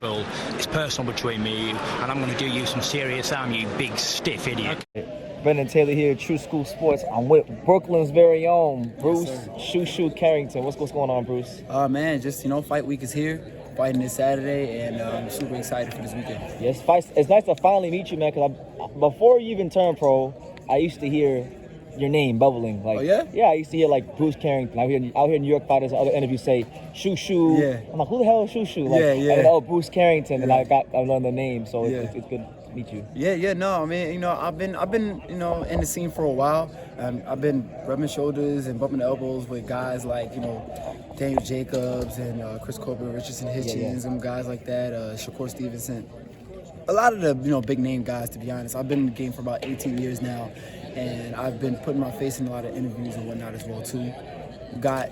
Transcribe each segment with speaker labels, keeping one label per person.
Speaker 1: Well, it's personal between me and you, and I'm going to do you some serious harm, you big stiff idiot.
Speaker 2: Brendan Taylor here, True School Sports. I'm with Brooklyn's very own Bruce Carrington. What's going on, Bruce?
Speaker 3: Man, just fight week is here. Fighting this Saturday, and I'm super excited for this weekend.
Speaker 2: Yes, it's nice to finally meet you, man. Because before you even turned pro, I used to hear your name bubbling. Like,
Speaker 3: oh yeah?
Speaker 2: Yeah, I used to hear like Bruce Carrington. Out here in New York fighters, other interviews say Shoo.
Speaker 3: Yeah.
Speaker 2: I'm like, who the hell is Shoo? Like,
Speaker 3: yeah.
Speaker 2: And then, Bruce Carrington,
Speaker 3: yeah.
Speaker 2: and I learned the name, so
Speaker 3: yeah.
Speaker 2: it's good to meet you.
Speaker 3: Yeah. No, I mean, I've been in the scene for a while. I've been rubbing shoulders and bumping elbows with guys like Daniel Jacobs and Chris Colbert, Richardson Hitchens, and guys like that. Shakur Stevenson. A lot of the big name guys, to be honest. I've been in the game for about 18 years now, and I've been putting my face in a lot of interviews and whatnot as well too. Got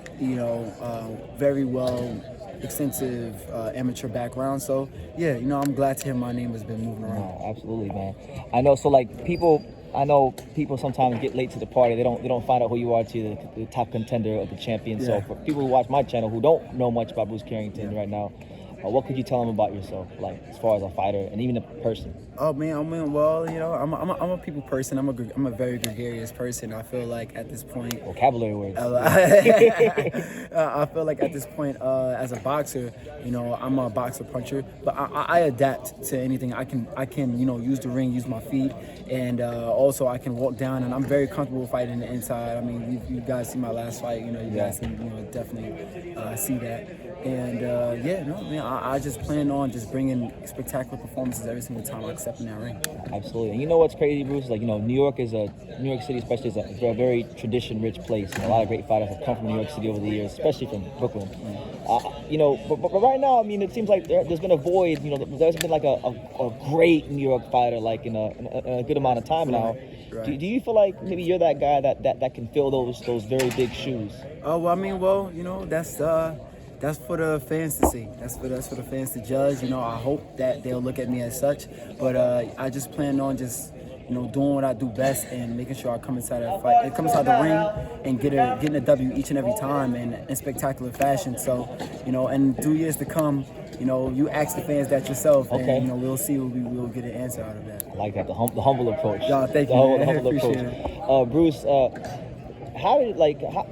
Speaker 3: very well extensive amateur background, so yeah, I'm glad to hear my name has been moving around.
Speaker 2: No, absolutely, man. I know. So like people sometimes get late to the party. They don't find out who you are to the top contender of the champion.
Speaker 3: Yeah.
Speaker 2: So for people who watch my channel who don't know much about Bruce Carrington right now, what could you tell them about yourself, like as far as a fighter and even a person?
Speaker 3: Oh man, well, I'm a people person. I'm a very gregarious person. I feel like at this point,
Speaker 2: vocabulary words.
Speaker 3: I feel like at this point, as a boxer, I'm a boxer puncher, but I adapt to anything. I can use the ring, use my feet, and also I can walk down, and I'm very comfortable fighting the inside. I mean, you guys see my last fight, you guys can definitely see that. And I just plan on just bringing spectacular performances every single time I step in that ring.
Speaker 2: Absolutely. And you know what's crazy, Bruce? Like, New York City especially is a very tradition-rich place. And a lot of great fighters have come from New York City over the years, especially from Brooklyn. But right now, I mean, it seems like there's been a void. There's been like a great New York fighter like in a good amount of time now.
Speaker 3: Right.
Speaker 2: Do you feel like maybe you're that guy that can fill those very big shoes?
Speaker 3: Oh well, that's for the fans to see. That's for the fans to judge. I hope that they'll look at me as such. But I just plan on just doing what I do best and making sure I come inside the ring and getting a W each and every time in spectacular fashion. So in 2 years to come, you ask the fans that yourself,
Speaker 2: okay.
Speaker 3: And we'll see what we'll get an answer out of that.
Speaker 2: I like that, the humble approach.
Speaker 3: Yeah, thank you.
Speaker 2: The humble approach. Bruce. How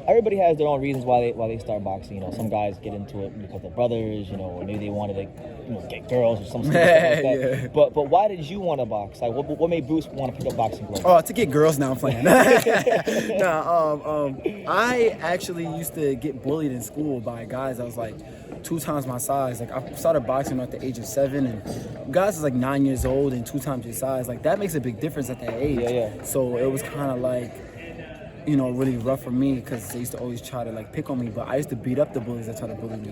Speaker 2: everybody has their own reasons why they start boxing. Some guys get into it because they're brothers, or maybe they wanted to get girls or something like that.
Speaker 3: Yeah.
Speaker 2: But why did you want to box? Like what made Bruce want to pick up boxing gloves?
Speaker 3: Oh, to get girls. Now I'm playing. I actually used to get bullied in school by guys that was like 2 times my size. Like I started boxing at the age of 7, and guys is like 9 years old and 2 times your size. Like that makes a big difference at that age.
Speaker 2: Yeah.
Speaker 3: So it was kind of like, really rough for me because they used to always try to pick on me. But I used to beat up the bullies that try to bully me,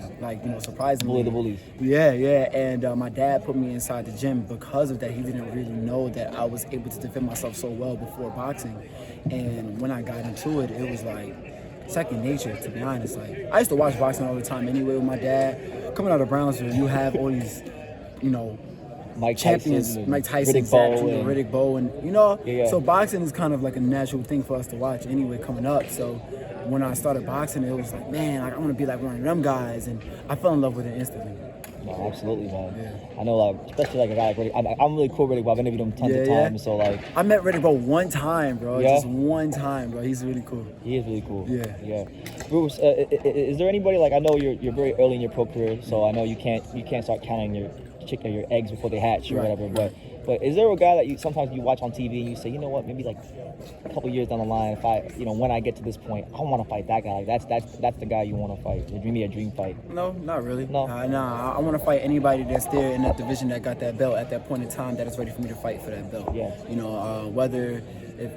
Speaker 3: surprisingly.
Speaker 2: Bully the bullies.
Speaker 3: Yeah. And my dad put me inside the gym because of that. He didn't really know that I was able to defend myself so well before boxing. And when I got into it, it was like second nature, to be honest. Like I used to watch boxing all the time anyway with my dad. Coming out of Brownsville, you have all these,
Speaker 2: Mike
Speaker 3: champions,
Speaker 2: Tyson,
Speaker 3: Mike Tyson, Riddick Bowe, and so boxing is kind of like a natural thing for us to watch anyway coming up. So when I started boxing, it was like, man, I want to be like one of them guys, and I fell in love with it instantly.
Speaker 2: No, absolutely, man.
Speaker 3: Yeah.
Speaker 2: I know, especially like a guy like Riddick. I'm really cool with Riddick Bowe. I've interviewed him tons of times, so
Speaker 3: I met Riddick Bowe one time, bro.
Speaker 2: Yeah?
Speaker 3: Just one time, bro. He's really cool.
Speaker 2: He is really cool.
Speaker 3: Yeah.
Speaker 2: Bruce, is there anybody I know you're very early in your pro career, so I know you can't start counting your eggs before they hatch or whatever. But is there a guy that sometimes you watch on TV and you say, maybe like a couple years down the line, if I when I get to this point, I want to fight that guy. Like that's the guy you want to fight. Maybe a dream fight.
Speaker 3: No, not really.
Speaker 2: No.
Speaker 3: I want to fight anybody that's there in that division that got that belt at that point in time that is ready for me to fight for that belt.
Speaker 2: Yeah.
Speaker 3: Whether if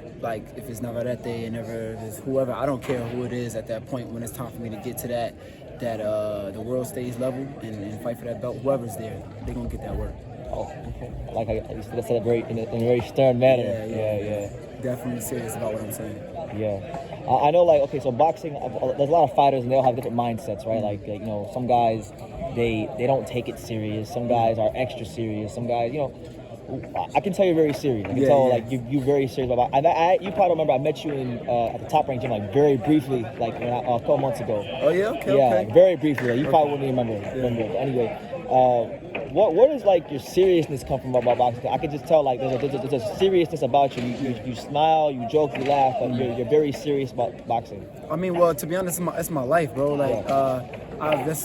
Speaker 3: it's Navarrete and if it's whoever, I don't care who it is at that point when it's time for me to get to that the world stage level and fight for that belt. Whoever's there, they're gonna get that work.
Speaker 2: Oh, okay. Like I said it in a very stern manner.
Speaker 3: Yeah. Definitely serious about what I'm saying.
Speaker 2: Yeah. I know, so boxing, there's a lot of fighters and they all have different mindsets, right? Like some guys, they don't take it serious. Some guys are extra serious. Some guys, I can tell you're very serious. I can tell, you're very serious about it. You probably remember I met you at the Top Rank gym, very briefly, a couple months ago.
Speaker 3: Oh, yeah? Okay.
Speaker 2: Yeah, very briefly. You probably wouldn't remember. But anyway, where does like your seriousness come from about boxing? I can just tell like there's a seriousness about you. You smile, you joke, you laugh, but you're very serious about boxing.
Speaker 3: I mean, well, to be honest, it's my life, bro. Like, this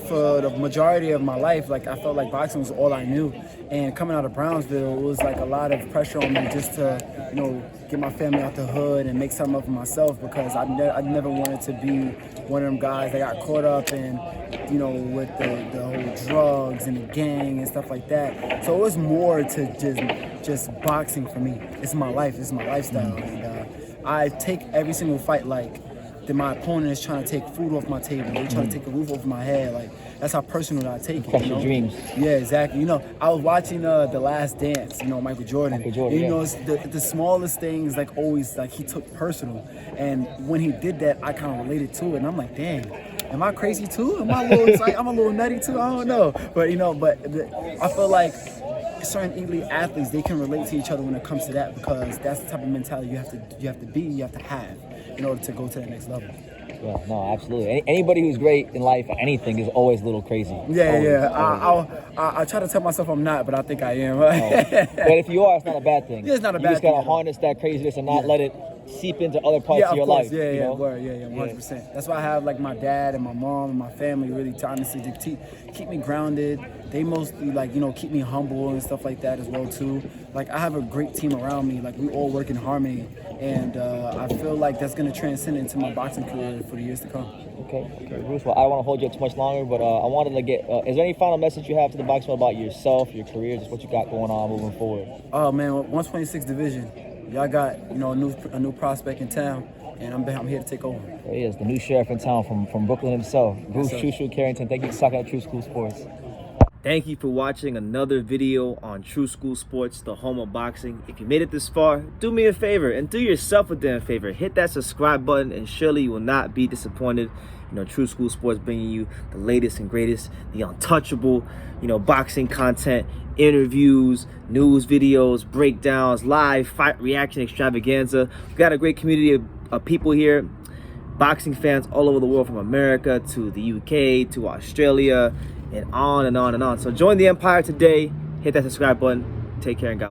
Speaker 3: for the majority of my life, like I felt like boxing was all I knew. And coming out of Brownsville, it was like a lot of pressure on me just to, get my family out the hood and make something of myself, because I never wanted to be one of them guys that got caught up in, with the whole drugs and the gang and stuff like that. So it was more to just boxing for me. It's my life. It's my lifestyle. And I take every single fight like that my opponent is trying to take food off my table. They're trying to take a roof off my head. Like, that's how personal I take it.
Speaker 2: Crush your dreams.
Speaker 3: Yeah, exactly. I was watching The Last Dance, Michael Jordan. It's the smallest things, like always, like he took personal. And when he did that, I kind of related to it. And I'm like, dang, am I crazy too? Am I a little excited? I'm a little nutty too? I don't know. But, I feel like certain elite athletes, they can relate to each other when it comes to that, because that's the type of mentality you have to have in order to go to that next level.
Speaker 2: Yeah, no, absolutely. Anybody who's great in life, anything, is always a little crazy.
Speaker 3: I try to tell myself I'm not, but I think I am.
Speaker 2: But if you are, it's not a bad thing.
Speaker 3: Yeah, it's not a bad thing.
Speaker 2: You just gotta harness that craziness and not let it seep into other parts of your life.
Speaker 3: Yeah, 100%. That's why I have like my dad and my mom and my family really to honestly keep me grounded. They mostly keep me humble and stuff like that as well too. Like, I have a great team around me. Like, we all work in harmony, and I feel like that's gonna transcend into my boxing career for the years to come. Okay,
Speaker 2: Bruce. Well, I don't want to hold you up too much longer, but I wanted to get. Is there any final message you have to the boxing world about yourself, your career, just what you got going on moving forward?
Speaker 3: Oh man, 126 division. Y'all got a new prospect in town, and I'm here to take over.
Speaker 2: There he is, the new sheriff in town from Brooklyn himself, Bruce Carrington. Thank you for talking about True School Sports. Thank you for watching another video on True School Sports, the home of boxing. If you made it this far, do me a favor and do yourself a damn favor. Hit that subscribe button, and surely you will not be disappointed. True School Sports bringing you the latest and greatest, the untouchable, boxing content, interviews, news videos, breakdowns, live fight reaction extravaganza. We've got a great community of people here, boxing fans all over the world, from America to the UK to Australia, and on and on and on. So join the empire today. Hit that subscribe button. Take care and God.